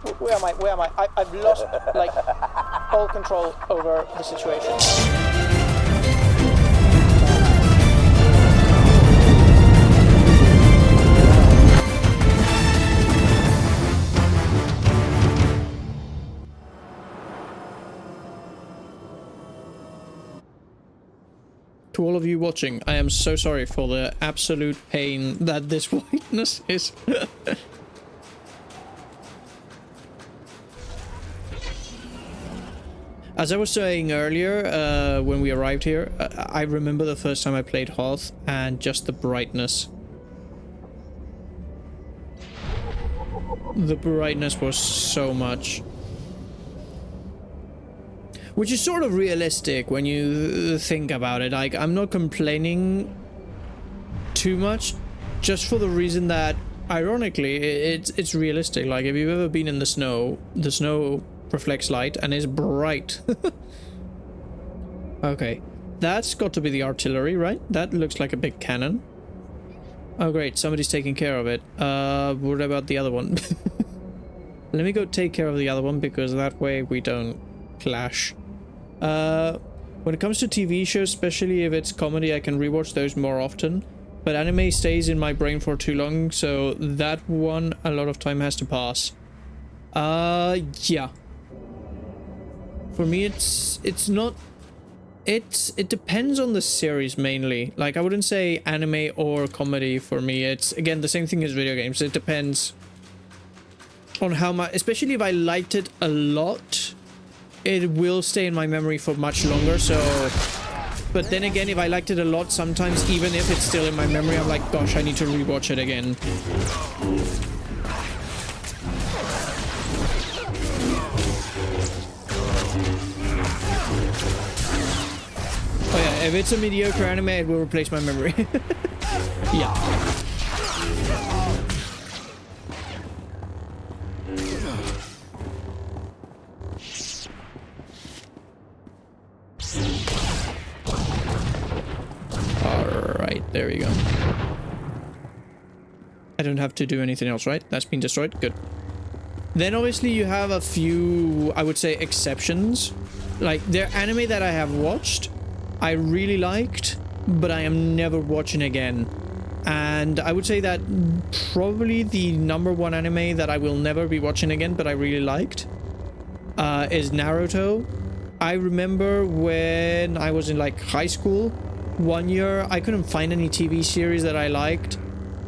Where am I? Where am I? I've lost, like, all control over the situation. To all of you watching, I am so sorry for the absolute pain that this whiteness is. As I was saying earlier, when we arrived here, I remember the first time I played Hoth and just the brightness. The brightness was so much. Which is sort of realistic when you think about it. Like, I'm not complaining too much, just for the reason that, ironically, it's realistic. Like, if you've ever been in the snow reflects light and is bright. Okay, that's got to be the artillery, right? That looks like a big cannon. Oh great, somebody's taking care of it. What about the other one? Let me go take care of the other one, because that way we don't clash. When it comes to TV shows, especially if it's comedy, I can rewatch those more often. But anime stays in my brain for too long, so that one a lot of time has to pass. Yeah. For me, it depends on the series mainly. Like, I wouldn't say anime or comedy for me. It's, again, the same thing as video games. It depends on how much, especially if I liked it a lot, it will stay in my memory for much longer. So, but then again, if I liked it a lot, sometimes even if it's still in my memory, I'm like, gosh, I need to rewatch it again. Oh yeah, if it's a mediocre anime, it will replace my memory. Yeah. Alright, there we go. I don't have to do anything else, right? That's been destroyed? Good. Then obviously you have a few, I would say, exceptions. Like, they're anime that I have watched, I really liked, but I am never watching again. And I would say that probably the #1 anime that I will never be watching again, but I really liked, is Naruto. I remember when I was in, like, high school, one year, I couldn't find any TV series that I liked.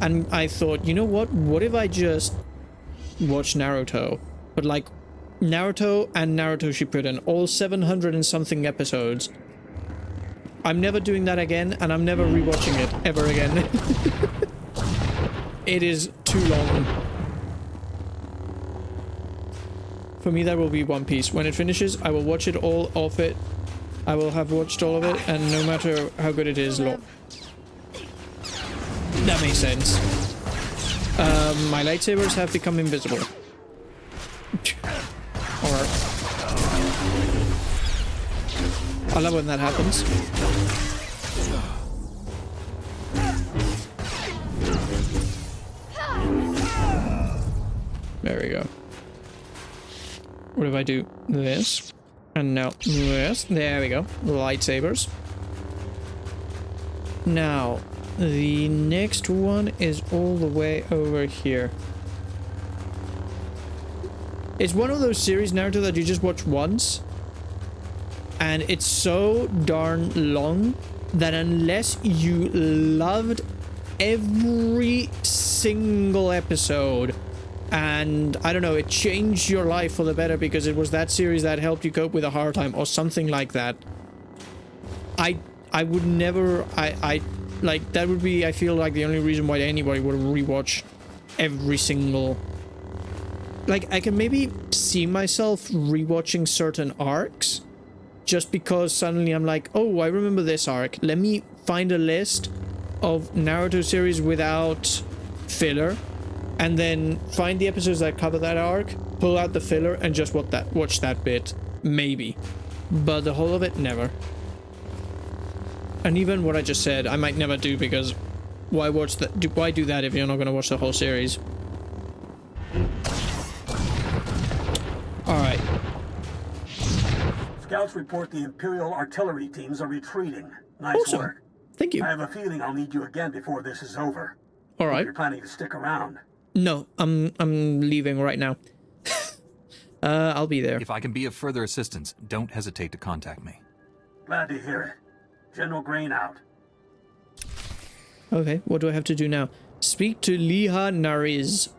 And I thought, you know what? What if I just watch Naruto? But, like, Naruto and Naruto Shippuden, all 700 and something episodes. I'm never doing that again, and I'm never rewatching it ever again. It is too long. For me, that will be One Piece. When it finishes, I will watch it all of it. I will have watched all of it, and no matter how good it is, that makes sense. My lightsabers have become invisible. Or... I love when that happens. There we go. What if I do this? And now this. There we go. Lightsabers. Now, the next one is all the way over here. It's one of those series, Naruto, that you just watch once. And it's so darn long that unless you loved every single episode, and I don't know, it changed your life for the better because it was that series that helped you cope with a hard time or something like that, I would never, like, that would be, I feel like, the only reason why anybody would rewatch every single... Like, I can maybe see myself rewatching certain arcs, just because suddenly I'm like, oh, I remember this arc. Let me find a list of Naruto series without filler, and then find the episodes that cover that arc, pull out the filler, and just watch that bit. Maybe. But the whole of it, never. And even what I just said, I might never do, because why watch that? Why do that if you're not going to watch the whole series? Scouts report the Imperial artillery teams are retreating. Nice Awesome. work. Thank you. I have a feeling I'll need you again before this is over. All Hope right. you're planning to stick around. No, I'm leaving right now. I'll be there. If I can be of further assistance, don't hesitate to contact me. Glad to hear it. General Grain out. Okay, what do I have to do now? Speak to Liha Nariz.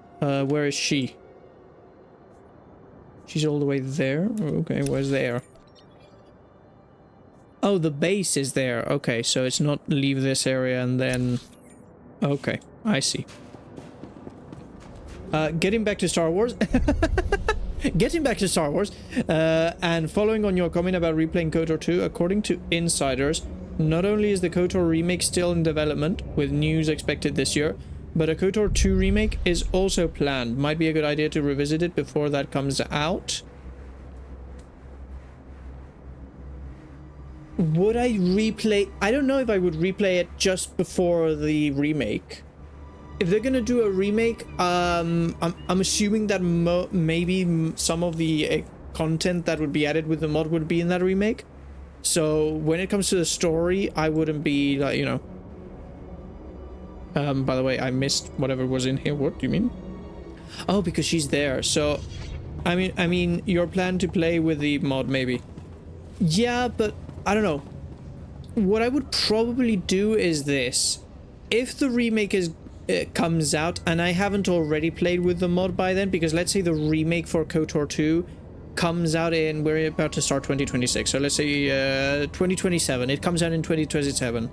Where is she? She's all the way there? Okay, where's there? Oh, the base is there. Okay, so it's not leave this area and then... Okay, I see. Getting back to Star Wars. Getting back to Star Wars. And following on your comment about replaying KOTOR 2, according to insiders, not only is the KOTOR remake still in development, with news expected this year, but a KOTOR 2 remake is also planned. Might be a good idea to revisit it before that comes out. Would I replay? I don't know if I would replay it just before the remake. If they're gonna do a remake, I'm assuming that maybe some of the content that would be added with the mod would be in that remake. So when it comes to the story, I wouldn't be like, you know. By the way, I missed whatever was in here. What do you mean? Oh, because she's there. So, I mean, your plan to play with the mod, maybe. Yeah, but I don't know. What I would probably do is this: if the remake comes out, and I haven't already played with the mod by then, because let's say the remake for KOTOR 2 comes out in, we're about to start 2026, so let's say 2027. It comes out in 2027.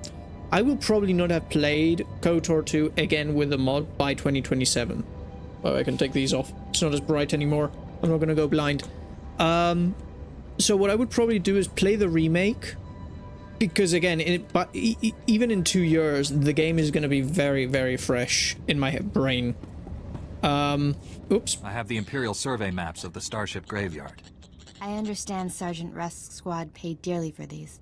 I will probably not have played KOTOR 2 again with the mod by 2027. Oh, I can take these off. It's not as bright anymore. I'm not gonna go blind. So what I would probably do is play the remake, because again, even in 2 years, the game is gonna be very, very fresh in my brain. Oops. I have the Imperial survey maps of the Starship graveyard. I understand Sergeant Rusk's squad paid dearly for these.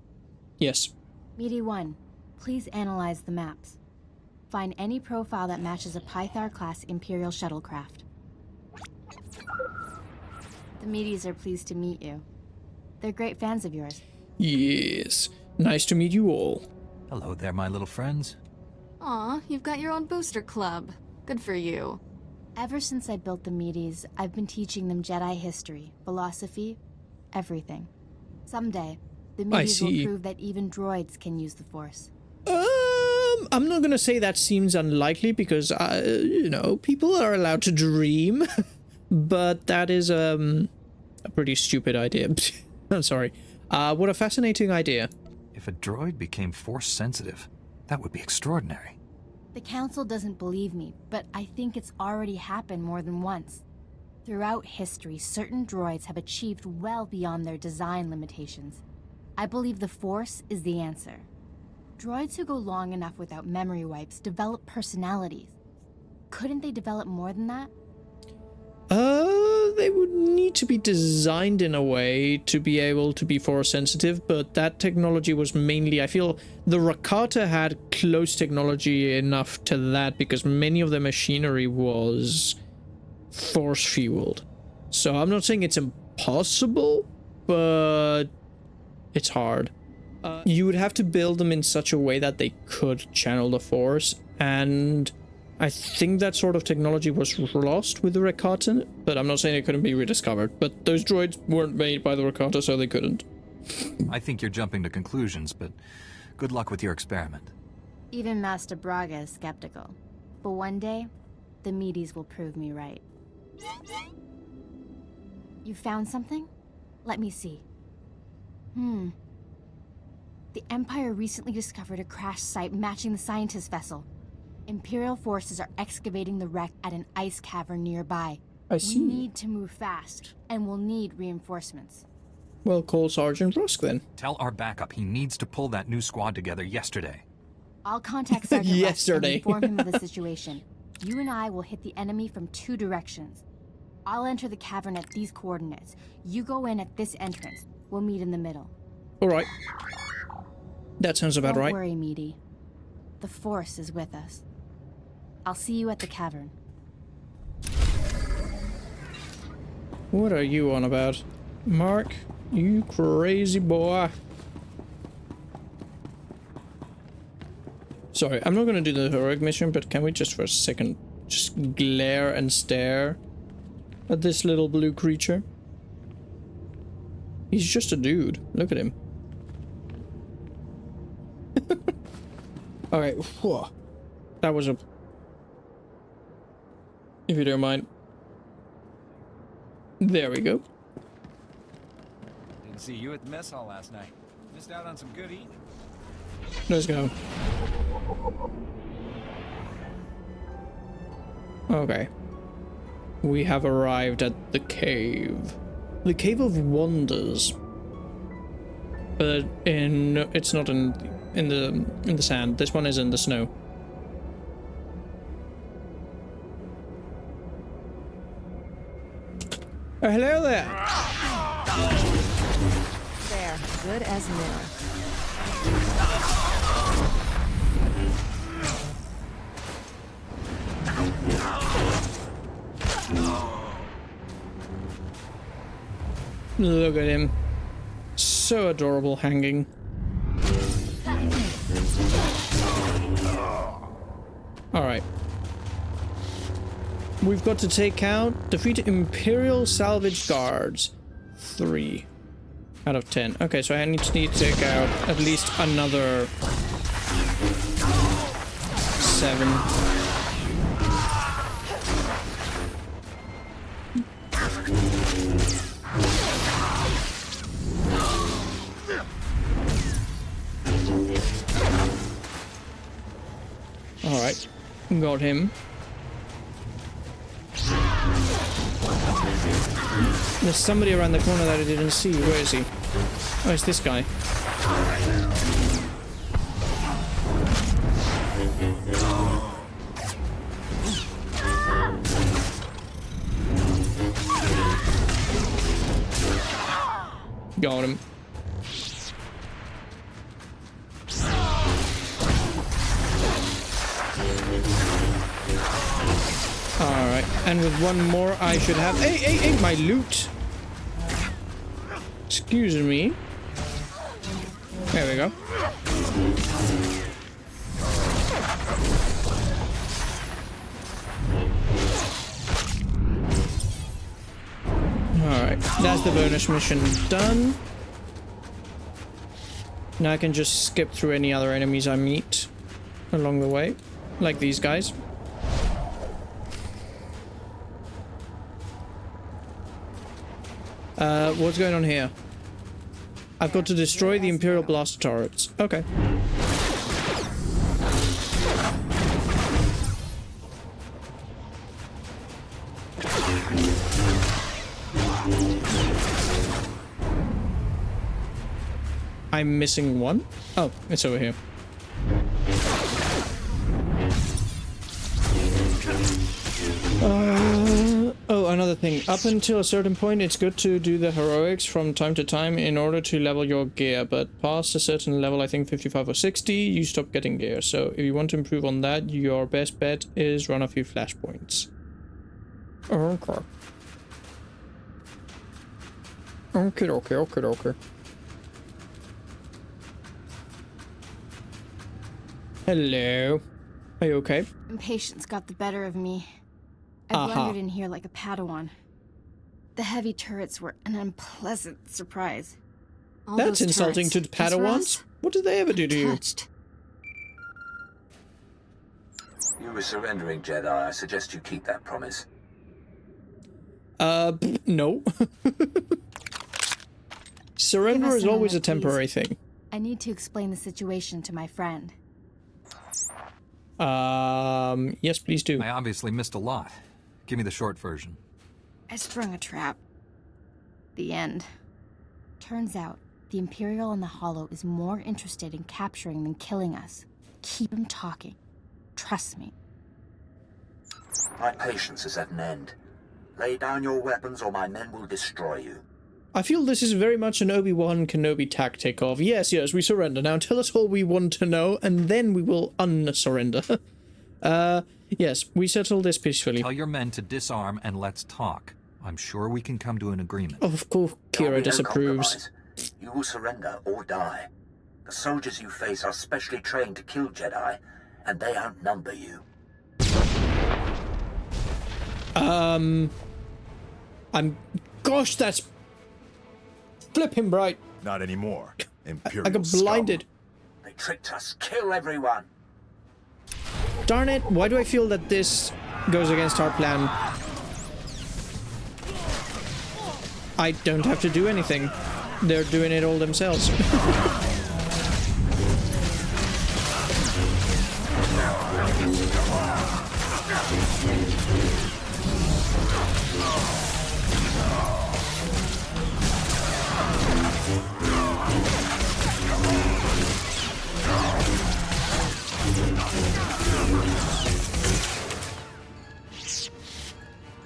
Yes. Meaty 1, please analyze the maps. Find any profile that matches a Pythar-class Imperial shuttlecraft. The Meaties are pleased to meet you. They're great fans of yours. Yes. Nice to meet you all. Hello there, my little friends. Aw, you've got your own booster club. Good for you. Ever since I built the Meaties, I've been teaching them Jedi history, philosophy, everything. Someday, the Meaties will prove that even droids can use the Force. I'm not gonna say that seems unlikely, because, you know, people are allowed to dream. But that is, a pretty stupid idea. I'm sorry. What a fascinating idea. If a droid became Force-sensitive, that would be extraordinary. The Council doesn't believe me, but I think it's already happened more than once. Throughout history, certain droids have achieved well beyond their design limitations. I believe the Force is the answer. Droids who go long enough without memory wipes develop personalities. Couldn't they develop more than that? They would need to be designed in a way to be able to be Force sensitive, but that technology was mainly, I feel, the Rakata had close technology enough to that, because many of the machinery was Force fueled. So I'm not saying it's impossible, but it's hard. You would have to build them in such a way that they could channel the Force, and I think that sort of technology was lost with the Rakata, but I'm not saying it couldn't be rediscovered. But those droids weren't made by the Rakata, so they couldn't. I think you're jumping to conclusions, but good luck with your experiment. Even Master Braga is skeptical. But one day, the Meaties will prove me right. You found something? Let me see. The Empire recently discovered a crash site matching the scientist vessel. Imperial forces are excavating the wreck at an ice cavern nearby. I see. We need to move fast, and we'll need reinforcements. Well, call Sergeant Rusk then. Tell our backup he needs to pull that new squad together yesterday. I'll contact Sergeant Rusk and Yesterday. inform him of the situation. You and I will hit the enemy from 2 directions. I'll enter the cavern at these coordinates. You go in at this entrance. We'll meet in the middle. Alright. That sounds about right. Don't worry, Meaty. The Force is with us. I'll see you at the cavern. What are you on about? Mark? You crazy boy. Sorry, I'm not gonna do the heroic mission, but can we just for a second just glare and stare at this little blue creature? He's just a dude. Look at him. Alright, whoa. That was a... If you don't mind. There we go. Didn't see you at the mess hall last night. Missed out on some good eating. Let's go. Okay. We have arrived at the cave. The Cave of Wonders. But it's not in the sand. This one is in the snow. Oh, hello there. There, good as new. Look at him. So adorable hanging. Alright. We've got to take out, defeat Imperial Salvage Guards. 3 out of 10. Okay, so I need to take out at least another 7. Alright, got him. There's somebody around the corner that I didn't see. Where is he? Oh, it's this guy. Got him. Alright, and with one more I should have... Hey, my loot! Excuse me. There we go. Alright, that's the bonus mission done. Now I can just skip through any other enemies I meet along the way, like these guys. What's going on here? I've got to destroy the Imperial blaster turrets. Okay. I'm missing one? Oh, it's over here. Oh, another thing. Up until a certain point, it's good to do the heroics from time to time in order to level your gear, but past a certain level, I think 55 or 60, you stop getting gear. So if you want to improve on that, your best bet is run a few flashpoints. Okay. Okay. Hello. Are you okay? Impatience got the better of me. I blundered in here like a Padawan. The heavy turrets were an unpleasant surprise. All That's those insulting turrets. to Padawans. What did they ever do to you? Touched. You were surrendering, Jedi. I suggest you keep that promise. No. Surrender is always a temporary thing. I need to explain the situation to my friend. Yes, please do. I obviously missed a lot. Give me the short version. I sprung a trap. The end. Turns out, the Imperial in the Hollow is more interested in capturing than killing us. Keep him talking. Trust me. My patience is at an end. Lay down your weapons or my men will destroy you. I feel this is very much an Obi-Wan Kenobi tactic of, yes, we surrender. Now tell us all we want to know, and then we will un-surrender. Yes, we settle this peacefully. Tell your men to disarm and let's talk. I'm sure we can come to an agreement. Of course, There'll Kira be no disapproves. compromise. You will surrender or die. The soldiers you face are specially trained to kill Jedi, and they outnumber you. Gosh, that's flipping bright. Not anymore. Imperial I got blinded. They tricked us. Kill everyone. Darn it, why do I feel that this goes against our plan? I don't have to do anything. They're doing it all themselves.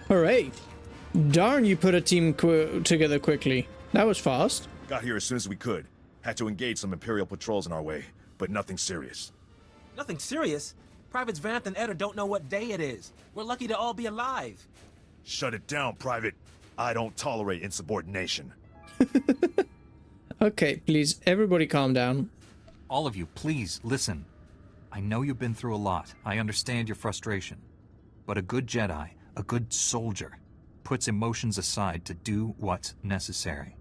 Hooray! Darn, you put a team together quickly. That was fast. Got here as soon as we could. Had to engage some Imperial patrols in our way, but nothing serious. Nothing serious? Privates Vanth and Eder don't know what day it is. We're lucky to all be alive. Shut it down, Private. I don't tolerate insubordination. Okay, please, everybody calm down. All of you, please, listen. I know you've been through a lot. I understand your frustration. But a good Jedi, a good soldier, puts emotions aside to do what's necessary.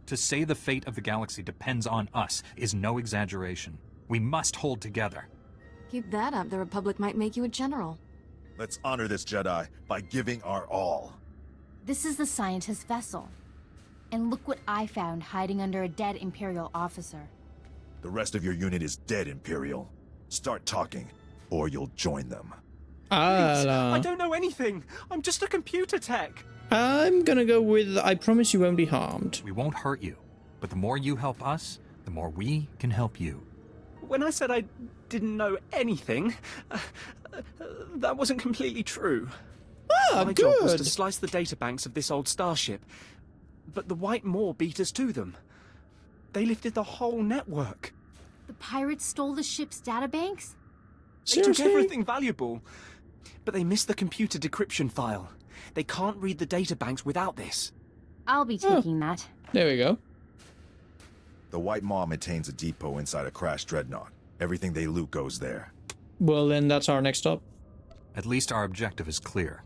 To say the fate of the galaxy depends on us is no exaggeration. We must hold together. Keep that up, the Republic might make you a general. Let's honor this Jedi by giving our all. This is the scientist's vessel. And look what I found hiding under a dead Imperial officer. The rest of your unit is dead, Imperial. Start talking, or you'll join them. I don't know anything. I'm just a computer tech. I'm gonna go with I promise you won't be harmed. We won't hurt you, but the more you help us, the more we can help you. When I said I didn't know anything, that wasn't completely true. My job was to slice the databanks of this old starship, but the White Maw beat us to them. They lifted the whole network. The pirates stole the ship's databanks? They took everything valuable, but they missed the computer decryption file. They can't read the databanks without this. I'll be taking that. There we go. The White Maw maintains a depot inside a crashed dreadnought. Everything they loot goes there. Well, then that's our next stop. At least our objective is clear.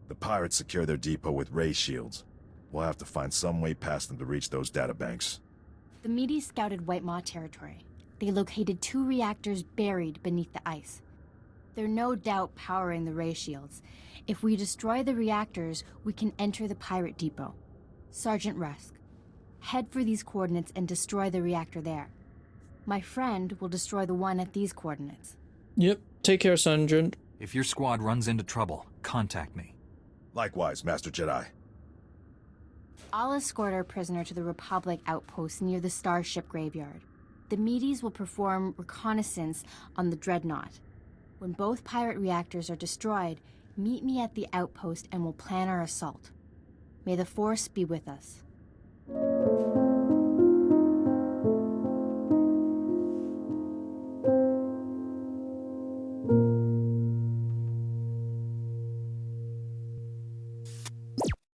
The pirates secure their depot with ray shields. We'll have to find some way past them to reach those databanks. The Medes scouted White Maw territory. They located 2 reactors buried beneath the ice. They're no doubt powering the ray shields. If we destroy the reactors, we can enter the pirate depot. Sergeant Rusk, head for these coordinates and destroy the reactor there. My friend will destroy the one at these coordinates. Yep, take care, Sergeant. If your squad runs into trouble, contact me. Likewise, Master Jedi. I'll escort our prisoner to the Republic outpost near the Starship Graveyard. The Medes will perform reconnaissance on the Dreadnought. When both pirate reactors are destroyed, meet me at the outpost and we'll plan our assault. May the Force be with us.